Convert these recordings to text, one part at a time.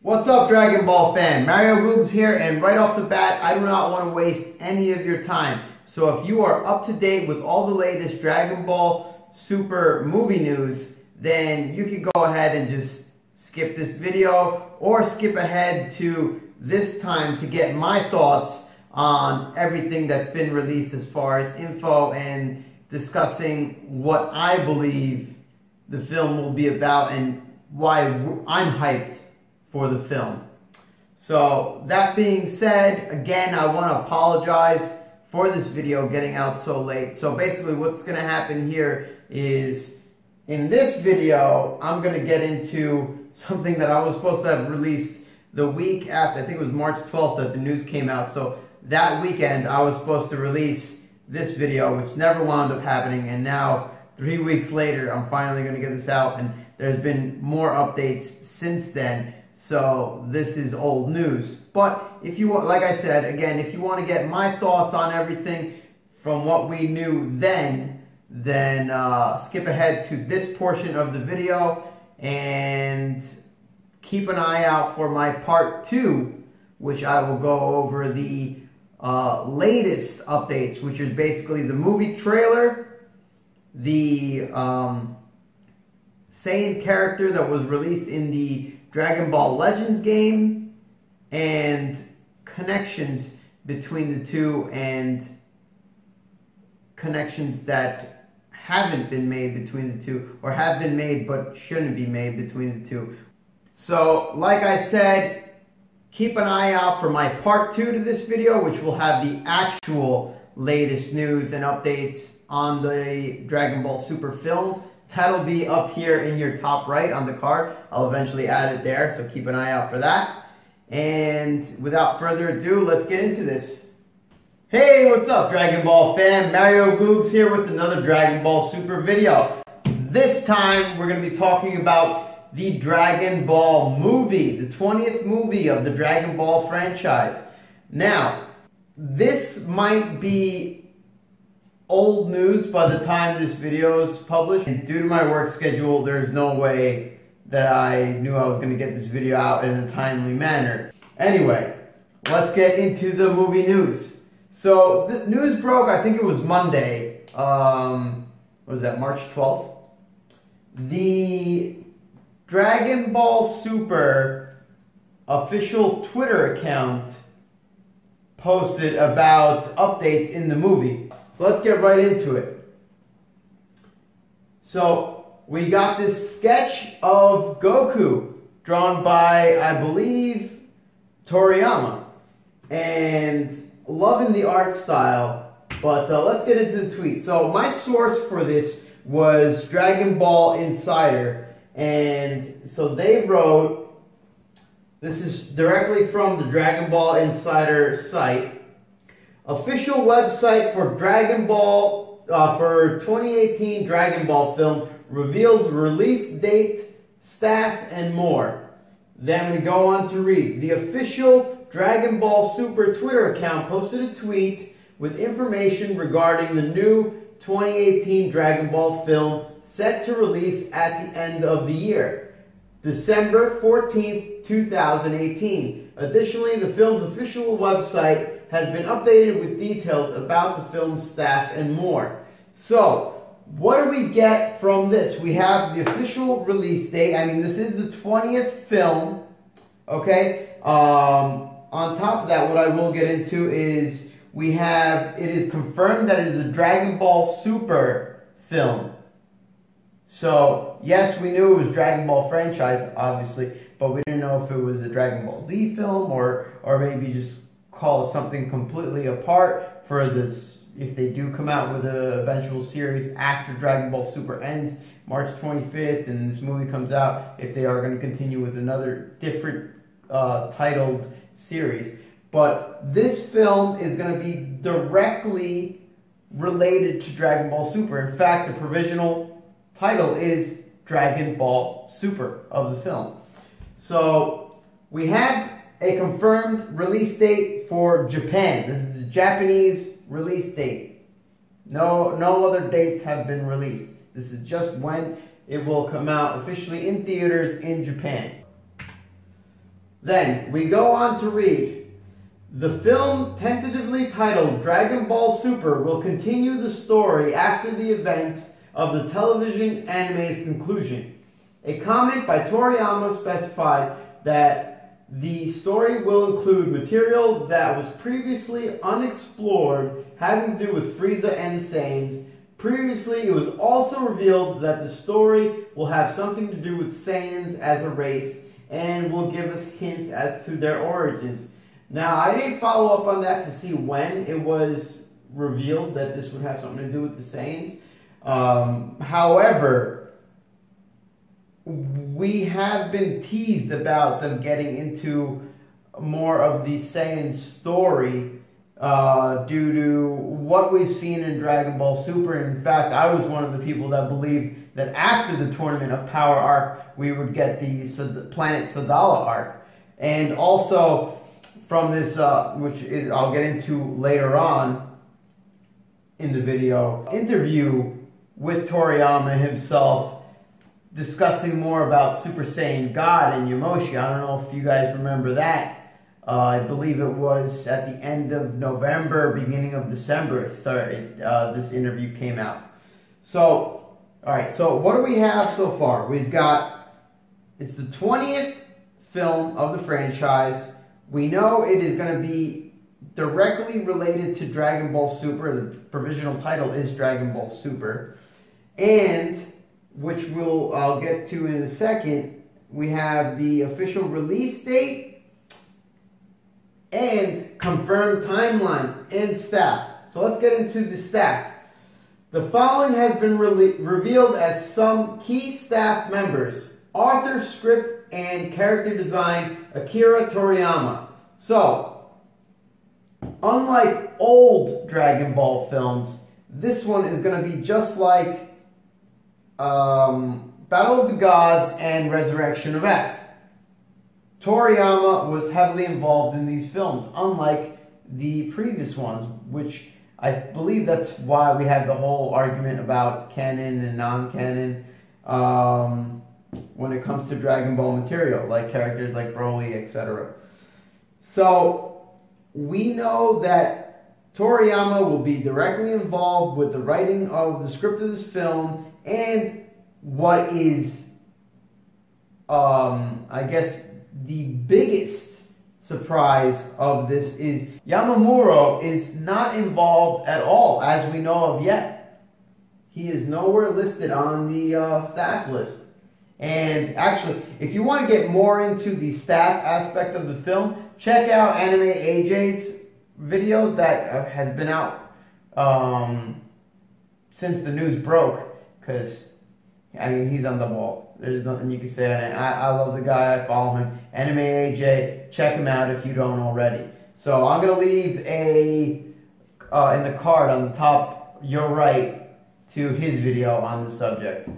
What's up, Dragon Ball fan? Mario Googs here, and right off the bat, I do not want to waste any of your time. So if you are up to date with all the latest Dragon Ball Super movie news, then you can go ahead and just skip this video or skip ahead to this time to get my thoughts on everything that's been released as far as info and discussing what I believe the film will be about and why I'm hyped for the film. So that being said, again, I want to apologize for this video getting out so late. So basically what's going to happen here is in this video, I'm going to get into something that I was supposed to have released the week after. I think it was March 12th that the news came out. So that weekend I was supposed to release this video, which never wound up happening. And now 3 weeks later, I'm finally going to get this out. And there's been more updates since then. So this is old news. But if you want, like I said, again, if you want to get my thoughts on everything from what we knew then skip ahead to this portion of the video and keep an eye out for my part 2, which I will go over the latest updates, which is basically the movie trailer, the Saiyan character that was released in the Dragon Ball Legends game, and connections between the two and connections that haven't been made between the two, or have been made but shouldn't be made between the two. So, like I said, keep an eye out for my part 2 to this video, which will have the actual latest news and updates on the Dragon Ball Super film. That'll be up here in your top right on the card. I'll eventually add it there, so keep an eye out for that. And without further ado, let's get into this. Hey, what's up, Dragon Ball fan? Mario Googs here with another Dragon Ball Super video. This time, we're going to be talking about the Dragon Ball movie, the 20th movie of the Dragon Ball franchise. Now, this might be old news by the time this video is published, and due to my work schedule, there's no way that I knew I was going to get this video out in a timely manner. Anyway, let's get into the movie news. So the news broke, I think it was Monday, what was that, March 12th? The Dragon Ball Super official Twitter account posted about updates in the movie. So let's get right into it. So we got this sketch of Goku drawn by, I believe, Toriyama. And loving the art style. But let's get into the tweet. So my source for this was Dragon Ball Insider. And so they wrote, this is directly from the Dragon Ball Insider site. Official website for Dragon Ball, for 2018 Dragon Ball film reveals release date, staff, and more. Then we go on to read. The official Dragon Ball Super Twitter account posted a tweet with information regarding the new 2018 Dragon Ball film set to release at the end of the year, December 14th, 2018. Additionally, the film's official website has been updated with details about the film's staff and more. So, what do we get from this? We have the official release date. I mean, this is the 20th film, okay? On top of that, what I will get into is we have, it is confirmed that it is a Dragon Ball Super film. So, yes, we knew it was Dragon Ball franchise, obviously, but we didn't know if it was a Dragon Ball Z film or maybe just call it something completely apart for this, if they do come out with an eventual series after Dragon Ball Super ends March 25th and this movie comes out, if they are going to continue with another different titled series. But this film is going to be directly related to Dragon Ball Super. In fact, the provisional title is Dragon Ball Super of the film. So we have a confirmed release date for Japan. This is the Japanese release date. No other dates have been released. This is just when it will come out officially in theaters in Japan. Then we go on to read, the film tentatively titled Dragon Ball Super will continue the story after the events of the television anime's conclusion. A comment by Toriyama specified that the story will include material that was previously unexplored having to do with Frieza and the Saiyans. Previously, it was also revealed that the story will have something to do with Saiyans as a race and will give us hints as to their origins. Now, I didn't follow up on that to see when it was revealed that this would have something to do with the Saiyans. However, we have been teased about them getting into more of the Saiyan story due to what we've seen in Dragon Ball Super. In fact, I was one of the people that believed that after the Tournament of Power arc, we would get the Planet Sadala arc. And also from this, which I'll get into later on in the video, interview with Toriyama himself, discussing more about Super Saiyan God and Yamoshi. I don't know if you guys remember that. I believe it was at the end of November, beginning of December, this interview came out. So, alright, so what do we have so far? We've got, it's the 20th film of the franchise. We know it is going to be directly related to Dragon Ball Super. The provisional title is Dragon Ball Super. And, which I'll get to in a second, we have the official release date and confirmed timeline and staff. So let's get into the staff. The following has been revealed as some key staff members: author, script, and character design, Akira Toriyama. So, unlike old Dragon Ball films, this one is going to be just like Battle of the Gods and Resurrection of F. Toriyama was heavily involved in these films, unlike the previous ones, which I believe that's why we had the whole argument about canon and non-canon when it comes to Dragon Ball material, like characters like Broly, etc. So, we know that Toriyama will be directly involved with the writing of the script of this film, and what is, I guess, the biggest surprise of this is Yamamuro is not involved at all, as we know of yet. He is nowhere listed on the staff list. And actually, if you want to get more into the staff aspect of the film, check out AnimeAjays video that has been out since the news broke, because, I mean, he's on the ball. There's nothing you can say on it. I love the guy. I follow him. AnimeAjay. Check him out if you don't already. So I'm going to leave in the card on the top, your right, to his video on the subject,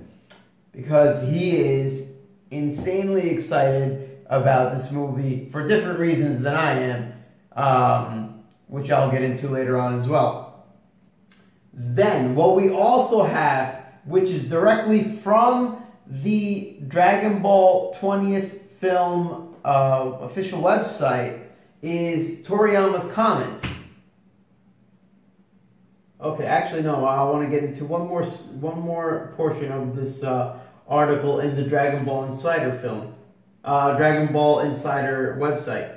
because he is insanely excited about this movie for different reasons than I am, which I'll get into later on as well. Then, what we also have, which is directly from the Dragon Ball 20th film official website, is Toriyama's comments. Okay, actually no, I want to get into one more portion of this article in the Dragon Ball Insider film, Dragon Ball Insider website.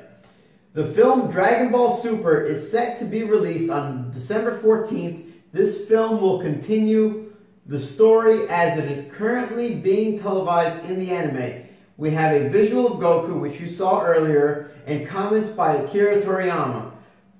The film Dragon Ball Super is set to be released on December 14th. This film will continue the story as it is currently being televised in the anime. We have a visual of Goku, which you saw earlier, and comments by Akira Toriyama.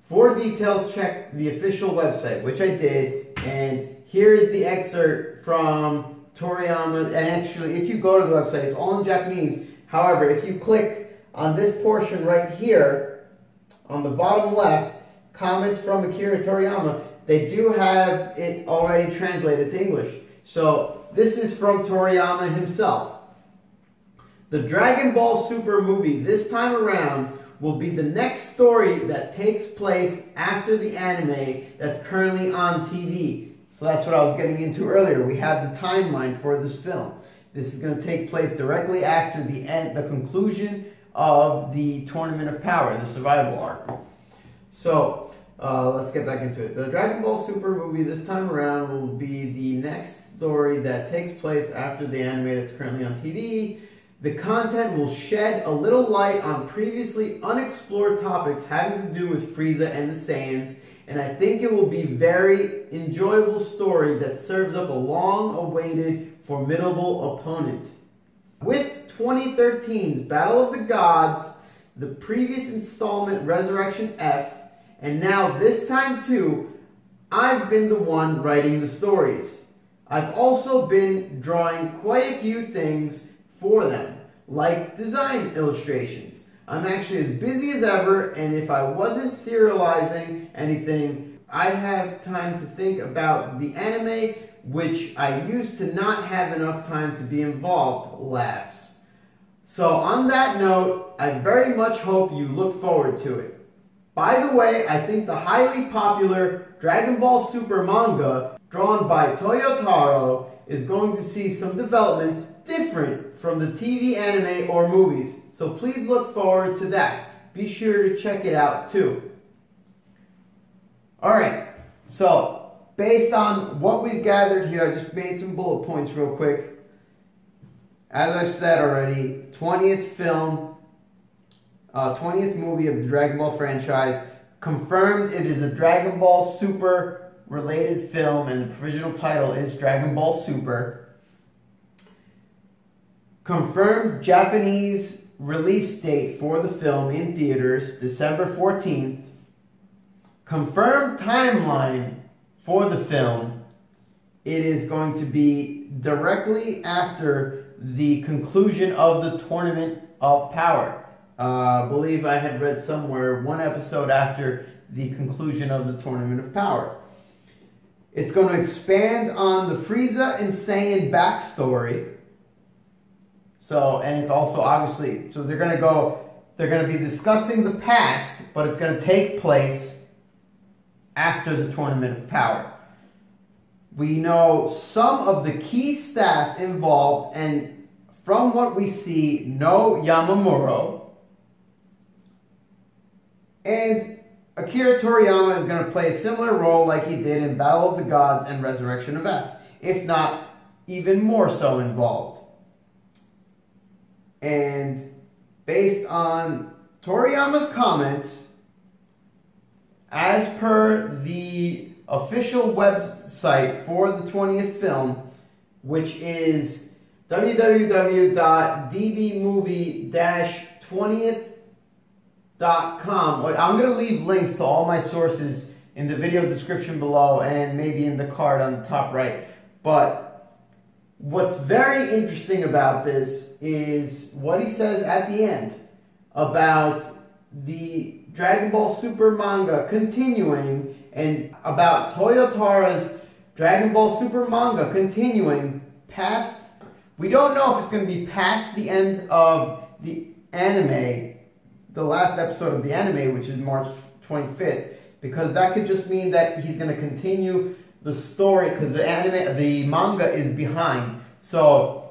For details, check the official website, which I did, and here is the excerpt from Toriyama. And actually, if you go to the website, it's all in Japanese. However, if you click on this portion right here, on the bottom left, comments from Akira Toriyama, they do have it already translated to English. So, this is from Toriyama himself. The Dragon Ball Super movie this time around will be the next story that takes place after the anime that's currently on TV. So that's what I was getting into earlier. We have the timeline for this film. This is going to take place directly after the conclusion of the Tournament of Power, the survival arc. So, let's get back into it. The Dragon Ball Super movie this time around will be the next story that takes place after the anime that's currently on TV. The content will shed a little light on previously unexplored topics having to do with Frieza and the Saiyans, and I think it will be a very enjoyable story that serves up a long-awaited, formidable opponent. With 2013's Battle of the Gods, the previous installment Resurrection F, and now this time too, I've been the one writing the stories. I've also been drawing quite a few things for them, like design illustrations. I'm actually as busy as ever, and if I wasn't serializing anything, I'd have time to think about the anime, which I used to not have enough time to be involved, laughs. So on that note, I very much hope you look forward to it. By the way, I think the highly popular Dragon Ball Super manga, drawn by Toyotaro, is going to see some developments different from the TV anime or movies. So please look forward to that. Be sure to check it out too. Alright, so based on what we've gathered here, I just made some bullet points real quick. As I said already, 20th film, 20th movie of the Dragon Ball franchise. Confirmed it is a Dragon Ball Super related film, and the provisional title is Dragon Ball Super. Confirmed Japanese release date for the film in theaters, December 14th. Confirmed timeline for the film. It is going to be directly after the conclusion of the Tournament of Power. I believe I had read somewhere 1 episode after the conclusion of the Tournament of Power. It's going to expand on the Frieza and Saiyan backstory. So, and it's also obviously, so they're going to be discussing the past, but it's going to take place after the Tournament of Power. We know some of the key staff involved, and from what we see, no Yamamuro. And Akira Toriyama is going to play a similar role like he did in Battle of the Gods and Resurrection of F, if not even more so involved. And based on Toriyama's comments, as per the official website for the 20th film, which is www.dbmovie-20th.com. I'm going to leave links to all my sources in the video description below and maybe in the card on the top right. But what's very interesting about this is what he says at the end about the Dragon Ball Super manga continuing, and about Toyotaro's Dragon Ball Super manga continuing past, we don't know if it's going to be past the end of the anime, the last episode of the anime, which is March 25th, because that could just mean that he's going to continue the story, because the manga is behind. So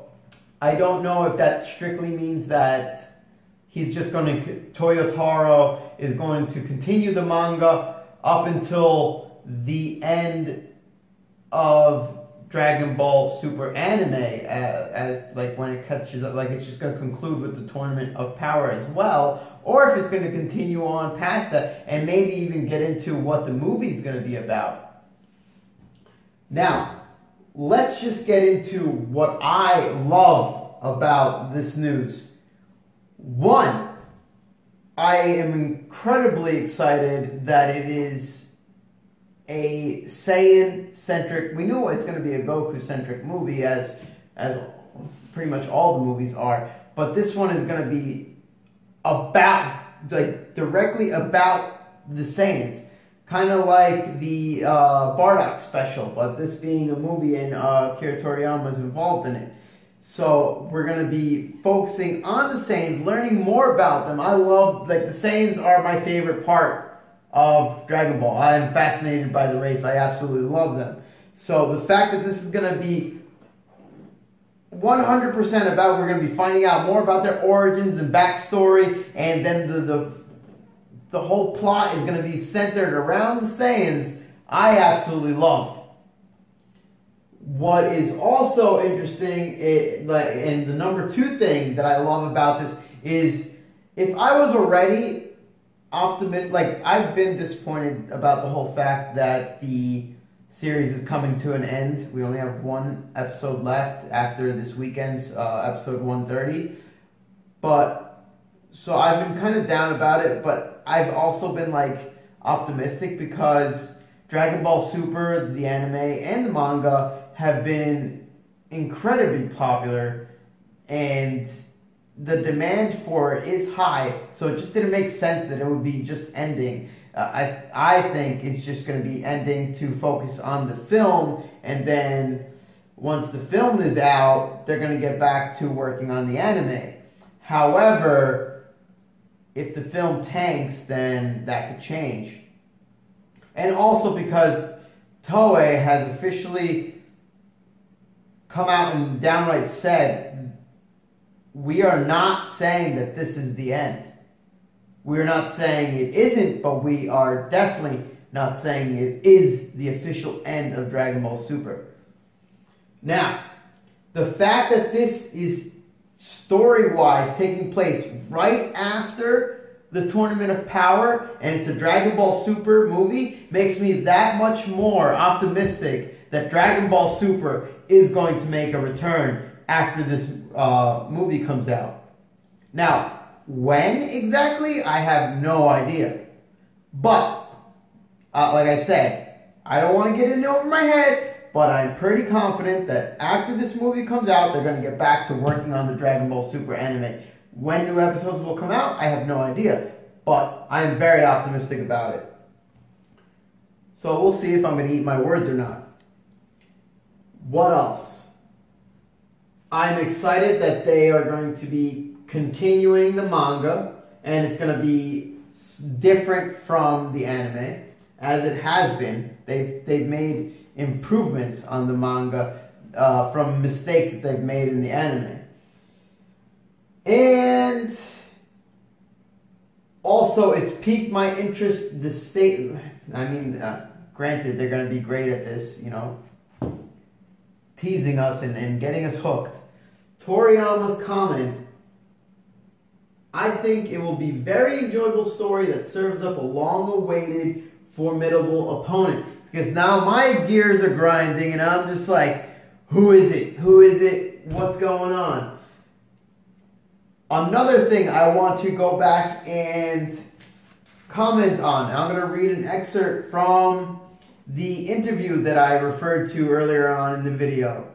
I don't know if that strictly means that he's just going to, Toyotaro is going to continue the manga up until the end of Dragon Ball Super anime, as like when it catches up, like it's just going to conclude with the Tournament of Power as well, or if it's going to continue on past that and maybe even get into what the movie's going to be about. Now, let's just get into what I love about this news. One, I am incredibly excited that it is a Saiyan-centric, we knew it's going to be a Goku-centric movie, as pretty much all the movies are, but this one is going to be about, like, directly about the Saiyans. Kind of like the Bardock special, but this being a movie and Akira Toriyama is involved in it. So we're going to be focusing on the Saiyans, learning more about them. I love, like, the Saiyans are my favorite part of Dragon Ball. I am fascinated by the race. I absolutely love them. So the fact that this is going to be 100% about we're going to be finding out more about their origins and backstory, and then the whole plot is going to be centered around the Saiyans, I absolutely love. What is also interesting, and the number 2 thing that I love about this is, if I was already optimistic, like I've been disappointed about the whole fact that the series is coming to an end. We only have 1 episode left after this weekend's episode 130. But, so I've been kind of down about it, but I've also been like optimistic because Dragon Ball Super, the anime, and the manga have been incredibly popular, and the demand for it is high, so it just didn't make sense that it would be just ending. I think it's just going to be ending to focus on the film, and then once the film is out, they're going to get back to working on the anime. However, if the film tanks, then that could change. And also because Toei has officially come out and downright said, we are not saying that this is the end. We're not saying it isn't, but we are definitely not saying it is the official end of Dragon Ball Super. Now, the fact that this is story-wise taking place right after the Tournament of Power, and it's a Dragon Ball Super movie, makes me that much more optimistic that Dragon Ball Super is going to make a return after this movie comes out. Now, when exactly, I have no idea. But, like I said, I don't want to get in over my head, but I'm pretty confident that after this movie comes out, they're going to get back to working on the Dragon Ball Super anime. When new episodes will come out, I have no idea. But I'm very optimistic about it. So we'll see if I'm going to eat my words or not. What else? I'm excited that they are going to be continuing the manga, and it's going to be different from the anime, as it has been. They've made improvements on the manga from mistakes that they've made in the anime. And also, it's piqued my interest. Granted, they're going to be great at this, you know, teasing us and getting us hooked. Toriyama's comment, I think it will be a very enjoyable story that serves up a long-awaited, formidable opponent. Because now my gears are grinding and I'm just like, who is it? Who is it? What's going on? Another thing I want to go back and comment on. I'm going to read an excerpt from the interview that I referred to earlier on in the video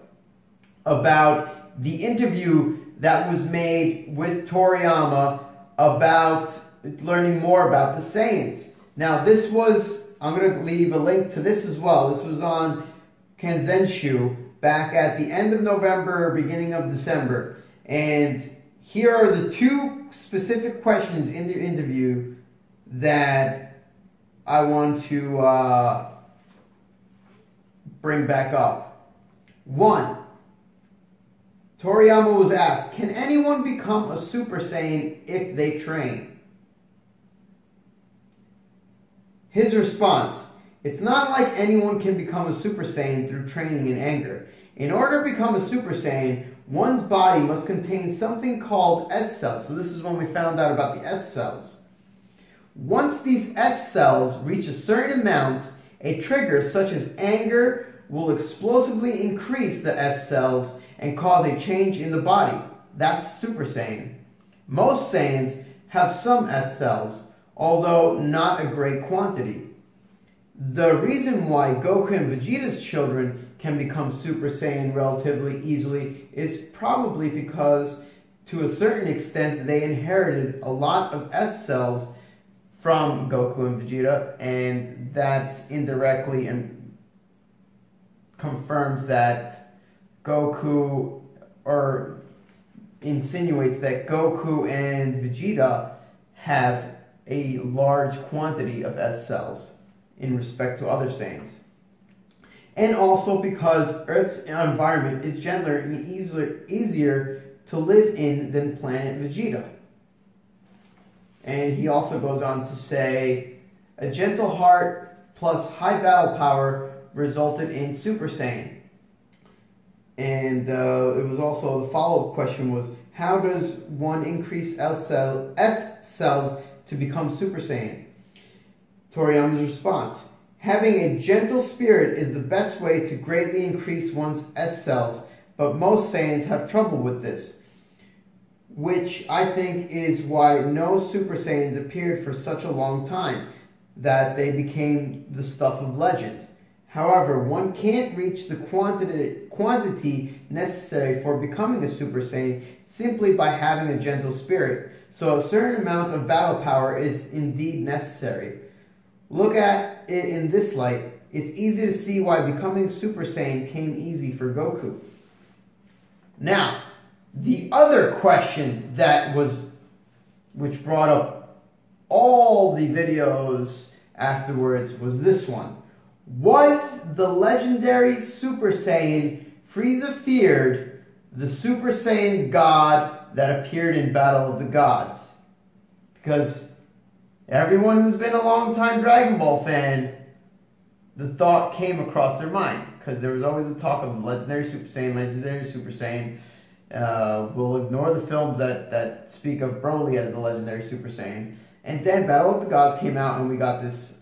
about the interview that was made with Toriyama about learning more about the Saiyans. Now this was, I'm going to leave a link to this as well. This was on Kanzenshu back at the end of November, beginning of December. And here are the 2 specific questions in the interview that I want to bring back up. 1. Toriyama was asked, can anyone become a Super Saiyan if they train? His response, it's not like anyone can become a Super Saiyan through training and anger. In order to become a Super Saiyan, one's body must contain something called S cells. So this is when we found out about the S cells. Once these S cells reach a certain amount, a trigger such as anger will explosively increase the S cells and cause a change in the body. That's Super Saiyan. Most Saiyans have some S cells, although not a great quantity. The reason why Goku and Vegeta's children can become Super Saiyan relatively easily is probably because, to a certain extent, they inherited a lot of S cells from Goku and Vegeta, and that indirectly confirms that Goku, or insinuates that Goku and Vegeta have a large quantity of S cells in respect to other Saiyans. and also because Earth's environment is gentler and easier to live in than planet Vegeta. And he also goes on to say, a gentle heart plus high battle power resulted in Super Saiyan. And it was also, the follow-up question was, how does one increase S cells to become Super Saiyan? Toriyama's response, having a gentle spirit is the best way to greatly increase one's S cells, but most Saiyans have trouble with this, which I think is why no Super Saiyans appeared for such a long time, that they became the stuff of legend. However, one can't reach the quantity necessary for becoming a Super Saiyan simply by having a gentle spirit, so a certain amount of battle power is indeed necessary. Look at it in this light. It's easy to see why becoming Super Saiyan came easy for Goku. Now, the other question which brought up all the videos afterwards was this one. Was the legendary Super Saiyan Frieza feared the Super Saiyan God that appeared in Battle of the Gods? Because everyone who's been a long-time Dragon Ball fan, the thought came across their mind. Because there was always the talk of legendary Super Saiyan, legendary Super Saiyan. We'll ignore the films that speak of Broly as the legendary Super Saiyan. And then Battle of the Gods came out and we got this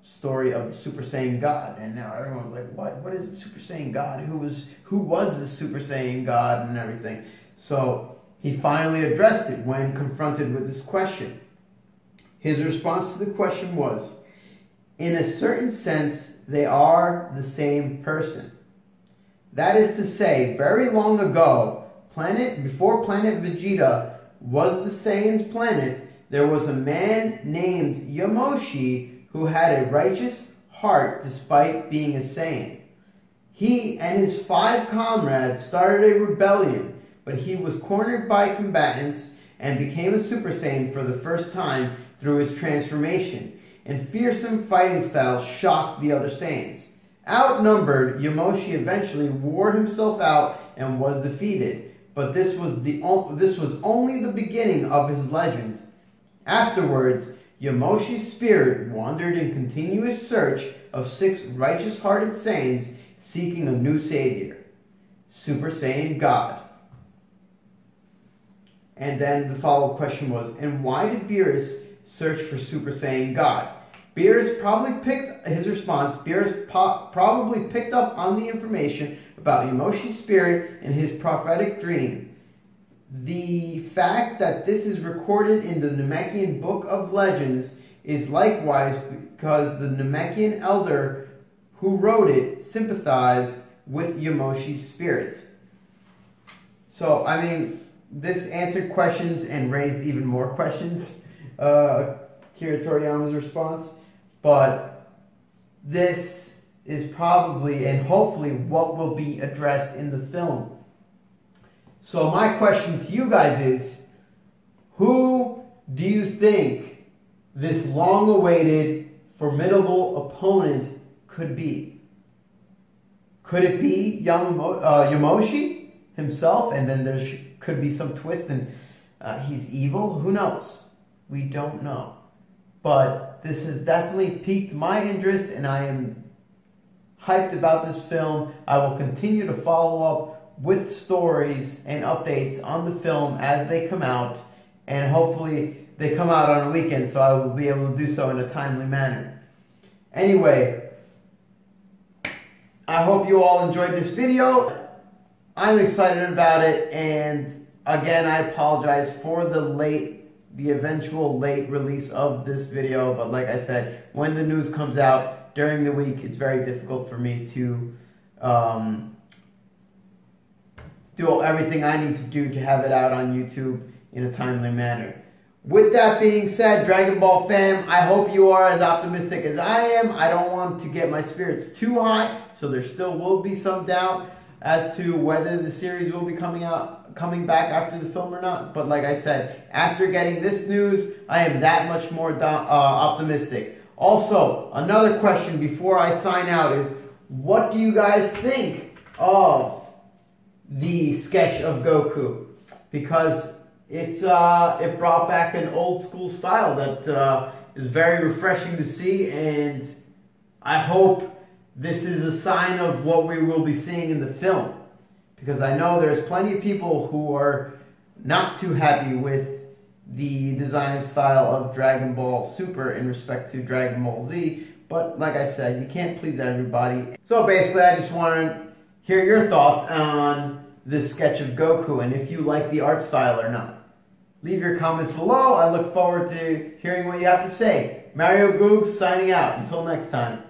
story of the Super Saiyan God. And now everyone's like, what is the Super Saiyan God? Who was the Super Saiyan God and everything? So he finally addressed it when confronted with this question. His response to the question was, in a certain sense, they are the same person. That is to say, very long ago, before planet Vegeta was the Saiyan's planet, there was a man named Yamoshi who had a righteous heart despite being a Saiyan. He and his 5 comrades started a rebellion, but he was cornered by combatants and became a Super Saiyan for the first time through his transformation, and fearsome fighting style shocked the other Saiyans. Outnumbered, Yamoshi eventually wore himself out and was defeated, but this was only the beginning of his legend. Afterwards, Yamoshi's spirit wandered in continuous search of 6 righteous-hearted Saiyans seeking a new savior, Super Saiyan God. And then the follow-up question was, and why did Beerus search for Super Saiyan God? Beerus probably picked up on the information about Yamoshi's spirit in his prophetic dream. The fact that this is recorded in the Namekian Book of Legends is likewise because the Namekian elder who wrote it sympathized with Yamoshi's spirit. So, I mean, this answered questions and raised even more questions, Akira Toriyama's response. But this is probably and hopefully what will be addressed in the film. So my question to you guys is, who do you think this long-awaited, formidable opponent could be? Could it be Yamoshi himself, and then there could be some twist and he's evil? Who knows? We don't know. But this has definitely piqued my interest, and I am hyped about this film. I will continue to follow up with stories and updates on the film as they come out, and hopefully they come out on a weekend so I will be able to do so in a timely manner. Anyway, I hope you all enjoyed this video. I'm excited about it, and again, I apologize for the eventual late release of this video, but like I said, when the news comes out during the week, it's very difficult for me to do everything I need to do to have it out on YouTube in a timely manner. With that being said, Dragon Ball fam, I hope you are as optimistic as I am. I don't want to get my spirits too high, so there still will be some doubt as to whether the series will be coming back after the film or not. But like I said, after getting this news, I am that much more optimistic. Also, another question before I sign out is, what do you guys think of the sketch of Goku? Because it brought back an old school style that is very refreshing to see, and I hope this is a sign of what we will be seeing in the film. Because I know there's plenty of people who are not too happy with the design style of Dragon Ball Super in respect to Dragon Ball Z, but like I said, you can't please everybody. So basically, I just want to hear your thoughts on this sketch of Goku and if you like the art style or not. Leave your comments below. I look forward to hearing what you have to say. Mario Googs signing out. Until next time.